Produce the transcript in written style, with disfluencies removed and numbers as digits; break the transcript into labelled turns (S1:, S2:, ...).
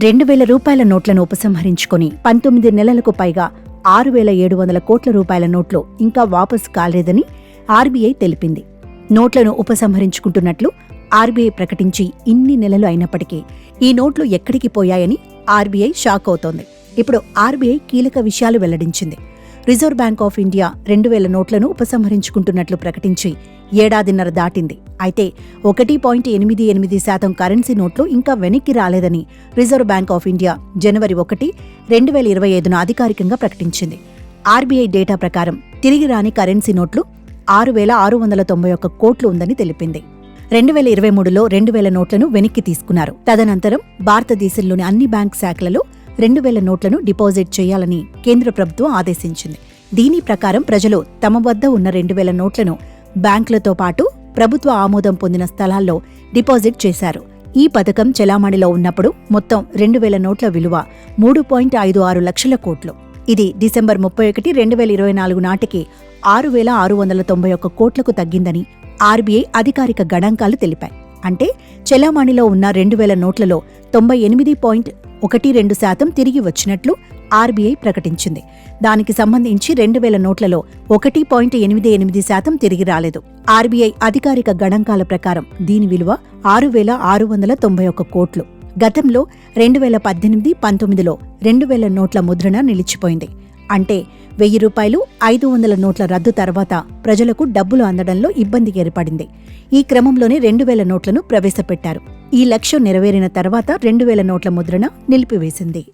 S1: 2,000 రూపాయల నోట్లను ఉపసంహరించుకొని 19 నెలలకు పైగా 6,700 కోట్ల రూపాయల నోట్లు ఇంకా వాపసు కాలేదని ఆర్బీఐ తెలిపింది. నోట్లను ఉపసంహరించుకుంటున్నట్లు ఆర్బీఐ ప్రకటించి ఇన్ని నెలలు అయినప్పటికీ ఈ నోట్లు ఎక్కడికి పోయాయని ఆర్బీఐ షాక్ అవుతోంది. ఇప్పుడు ఆర్బీఐ కీలక విషయాలు వెల్లడించింది. రిజర్వ్ బ్యాంక్ ఆఫ్ ఇండియా 2,000 నోట్లను ఉపసంహరించుకుంటున్నట్లు ప్రకటించి ఏడాదిన్నర దాటింది. అయితే 1.88% కరెన్సీ నోట్లు ఇంకా వెనక్కి రాలేదని రిజర్వ్ బ్యాంక్ ఆఫ్ ఇండియా జనవరి 1, 2025న అధికారికంగా ప్రకటించింది. ఆర్బీఐ డేటా ప్రకారం తిరిగి రాని కరెన్సీ నోట్లు 6,691 కోట్లు ఉందని తెలిపింది. 2023లో 2,000 నోట్లను వెనక్కి తీసుకున్నారు. తదనంతరం భారతదేశంలోని అన్ని బ్యాంక్ శాఖలలో 2,000 నోట్లను డిపాజిట్ చేయాలని కేంద్ర ప్రభుత్వం ఆదేశించింది. దీని ప్రకారం ప్రజలు తమ వద్ద ఉన్న 2,000 నోట్లను బ్యాంకులతో పాటు ప్రభుత్వ ఆమోదం పొందిన స్థలాల్లో డిపాజిట్ చేశారు. ఈ పథకం చెలామణిలో ఉన్నప్పుడు మొత్తం 2,000 నోట్ల విలువ 3.56 లక్షల కోట్లు. ఇది డిసెంబర్ 31, 2024 నాటికి 6,691 కోట్లకు తగ్గిందని ఆర్బీఐ అధికారిక గణాంకాలు తెలిపాయి. అంటే చెలామణిలో ఉన్న 2,000 నోట్లలో 98.12% తిరిగి వచ్చినట్లు ఆర్బీఐ ప్రకటించింది. దానికి సంబంధించి 2,000 నోట్లలో 1.88% తిరిగి రాలేదు. ఆర్బీఐ అధికారిక గణాంకాల ప్రకారం దీని విలువ 6,691 కోట్లు. గతంలో 2018-19లో 2,000 నోట్ల ముద్రణ నిలిచిపోయింది. అంటే 1,000 రూపాయలు, 500 నోట్ల రద్దు తర్వాత ప్రజలకు డబ్బులు అందడంలో ఇబ్బంది ఏర్పడింది. ఈ క్రమంలోనే 2,000 నోట్లను ప్రవేశపెట్టారు. ఈ లక్ష్యం నెరవేరిన తర్వాత 2,000 నోట్ల ముద్రణ నిలిపివేసింది.